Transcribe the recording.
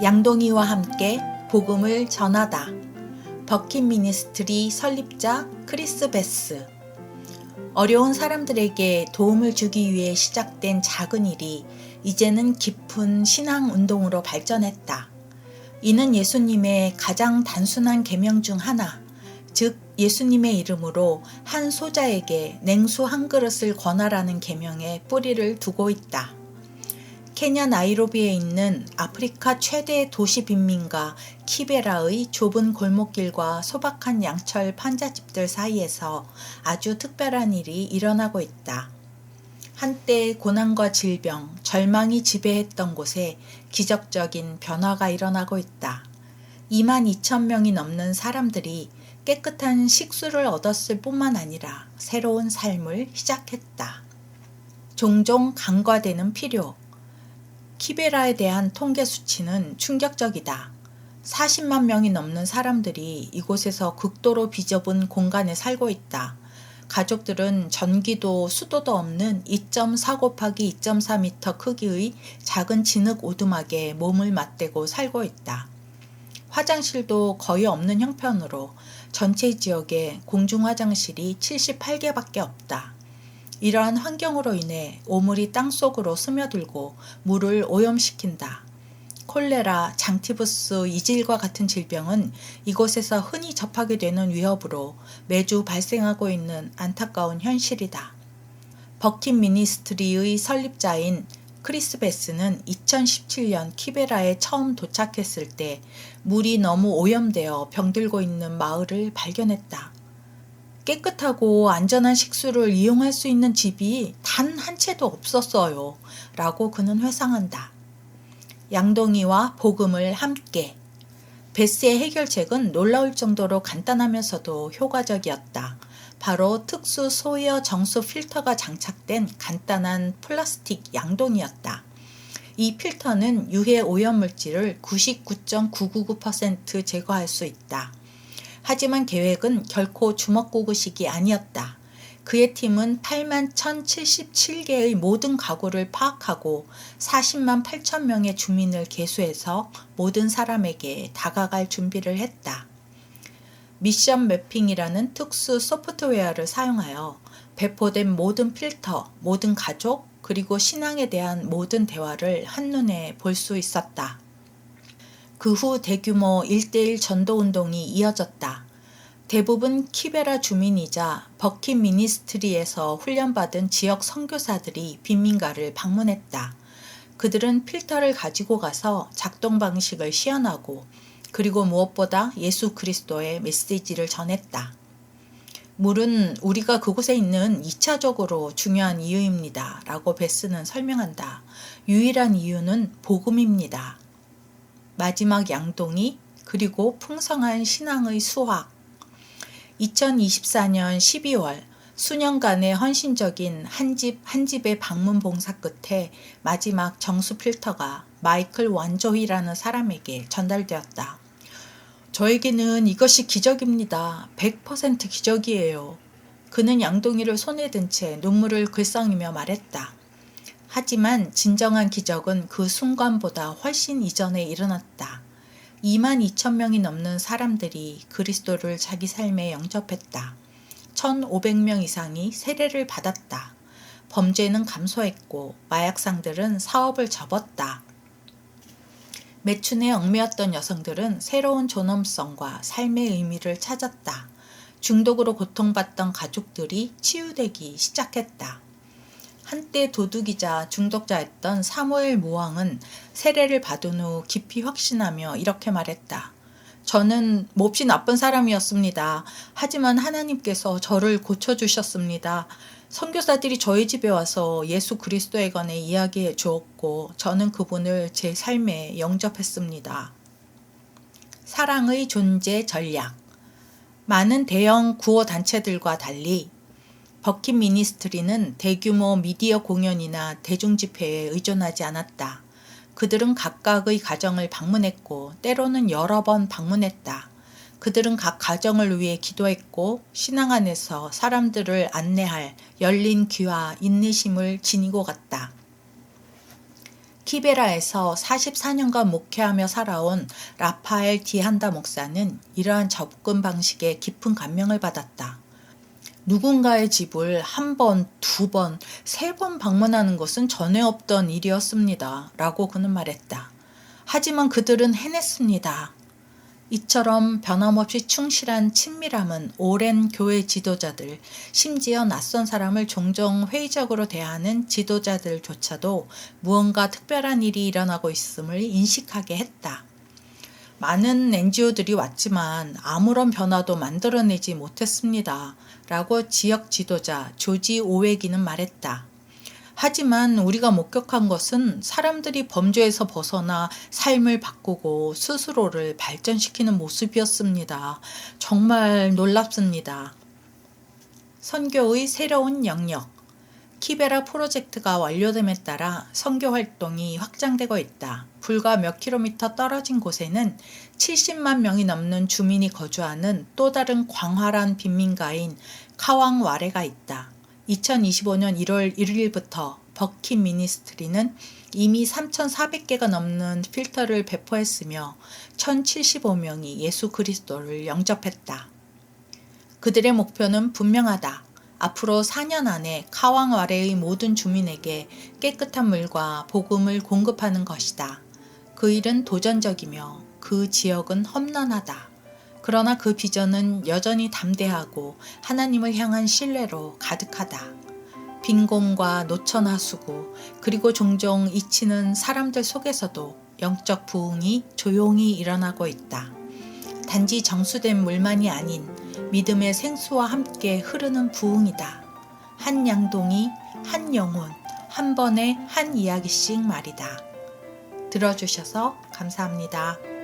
양동이와 함께 복음을 전하다. 버킷 미니스트리 설립자 크리스 베스. 어려운 사람들에게 도움을 주기 위해 시작된 작은 일이 이제는 깊은 신앙 운동으로 발전했다. 이는 예수님의 가장 단순한 계명 중 하나, 즉 예수님의 이름으로 한 소자에게 냉수 한 그릇을 권하라는 계명에 뿌리를 두고 있다. 케냐 나이로비에 있는 아프리카 최대 도시 빈민가 키베라의 좁은 골목길과 소박한 양철 판잣집들 사이에서 아주 특별한 일이 일어나고 있다. 한때 고난과 질병, 절망이 지배했던 곳에 기적적인 변화가 일어나고 있다. 22,000명이 넘는 사람들이 깨끗한 식수를 얻었을 뿐만 아니라 새로운 삶을 시작했다. 종종 간과되는 필요. 키베라에 대한 통계 수치는 충격적이다. 40만 명이 넘는 사람들이 이곳에서 극도로 비좁은 공간에 살고 있다. 가족들은 전기도 수도도 없는 2.4 곱하기 2.4m 크기의 작은 진흙 오두막에 몸을 맞대고 살고 있다. 화장실도 거의 없는 형편으로 전체 지역에 공중화장실이 78개밖에 없다. 이러한 환경으로 인해 오물이 땅속으로 스며들고 물을 오염시킨다. 콜레라, 장티푸스, 이질과 같은 질병은 이곳에서 흔히 접하게 되는 위협으로 매주 발생하고 있는 안타까운 현실이다. 버킷 미니스트리의 설립자인 크리스 베스는 2017년 키베라에 처음 도착했을 때 물이 너무 오염되어 병들고 있는 마을을 발견했다. 깨끗하고 안전한 식수를 이용할 수 있는 집이 단 한 채도 없었어요. 라고 그는 회상한다. 양동이와 복음을 함께. 베스의 해결책은 놀라울 정도로 간단하면서도 효과적이었다. 바로 특수 소이어 정수 필터가 장착된 간단한 플라스틱 양동이였다. 이 필터는 유해 오염물질을 99.999% 제거할 수 있다. 하지만 계획은 결코 주먹구구식이 아니었다. 그의 팀은 8만 1,077개의 모든 가구를 파악하고 40만 8천 명의 주민을 계수해서 모든 사람에게 다가갈 준비를 했다. 미션 매핑이라는 특수 소프트웨어를 사용하여 배포된 모든 필터, 모든 가족, 그리고 신앙에 대한 모든 대화를 한눈에 볼 수 있었다. 그 후 대규모 1:1 전도운동이 이어졌다. 대부분 키베라 주민이자 버킷 미니스트리에서 훈련받은 지역 선교사들이 빈민가를 방문했다. 그들은 필터를 가지고 가서 작동 방식을 시연하고 그리고 무엇보다 예수 그리스도의 메시지를 전했다. 물은 우리가 그곳에 있는 2차적으로 중요한 이유입니다. 라고 베스는 설명한다. 유일한 이유는 복음입니다. 마지막 양동이 그리고 풍성한 신앙의 수확. 2024년 12월 수년간의 헌신적인 한 집의 방문 봉사 끝에 마지막 정수 필터가 마이클 완조히라는 사람에게 전달되었다. 저에게는 이것이 기적입니다. 100% 기적이에요. 그는 양동이를 손에 든 채 눈물을 글썽이며 말했다. 하지만 진정한 기적은 그 순간보다 훨씬 이전에 일어났다. 22,000명이 넘는 사람들이 그리스도를 자기 삶에 영접했다. 1,500명 이상이 세례를 받았다. 범죄는 감소했고 마약상들은 사업을 접었다. 매춘에 얽매였던 여성들은 새로운 존엄성과 삶의 의미를 찾았다. 중독으로 고통받던 가족들이 치유되기 시작했다. 한때 도둑이자 중독자였던 사무엘 모왕은 세례를 받은 후 깊이 확신하며 이렇게 말했다. 저는 몹시 나쁜 사람이었습니다. 하지만 하나님께서 저를 고쳐주셨습니다. 선교사들이 저희 집에 와서 예수 그리스도에 관해 이야기해 주었고 저는 그분을 제 삶에 영접했습니다. 사랑의 존재 전략. 많은 대형 구호 단체들과 달리 버킷 미니스트리는 대규모 미디어 공연이나 대중 집회에 의존하지 않았다. 그들은 각각의 가정을 방문했고 때로는 여러 번 방문했다. 그들은 각 가정을 위해 기도했고 신앙 안에서 사람들을 안내할 열린 귀와 인내심을 지니고 갔다. 키베라에서 44년간 목회하며 살아온 라파엘 디한다 목사는 이러한 접근 방식에 깊은 감명을 받았다. 누군가의 집을 한 번, 두 번, 세 번 방문하는 것은 전에 없던 일이었습니다. 라고 그는 말했다. 하지만 그들은 해냈습니다. 이처럼 변함없이 충실한 친밀함은 오랜 교회 지도자들, 심지어 낯선 사람을 종종 회의적으로 대하는 지도자들조차도 무언가 특별한 일이 일어나고 있음을 인식하게 했다. 많은 NGO들이 왔지만 아무런 변화도 만들어내지 못했습니다. 라고 지역 지도자 조지 오웨기는 말했다. 하지만 우리가 목격한 것은 사람들이 범죄에서 벗어나 삶을 바꾸고 스스로를 발전시키는 모습이었습니다. 정말 놀랍습니다. 선교의 새로운 영역. 키베라 프로젝트가 완료됨에 따라 선교 활동이 확장되고 있다. 불과 몇 킬로미터 떨어진 곳에는 70만 명이 넘는 주민이 거주하는 또 다른 광활한 빈민가인 카왕 와레가 있다. 2025년 1월 1일부터 버킷 미니스트리는 이미 3,400개가 넘는 필터를 배포했으며 1,075명이 예수 그리스도를 영접했다. 그들의 목표는 분명하다. 앞으로 4년 안에 카왕 와레의 모든 주민에게 깨끗한 물과 복음을 공급하는 것이다. 그 일은 도전적이며 그 지역은 험난하다. 그러나 그 비전은 여전히 담대하고 하나님을 향한 신뢰로 가득하다. 빈곤과 노천 하수구 그리고 종종 잊히는 사람들 속에서도 영적 부흥이 조용히 일어나고 있다. 단지 정수된 물만이 아닌 믿음의 생수와 함께 흐르는 부흥이다. 한 양동이, 한 영혼, 한 번에 한 이야기씩 말이다. 들어주셔서 감사합니다.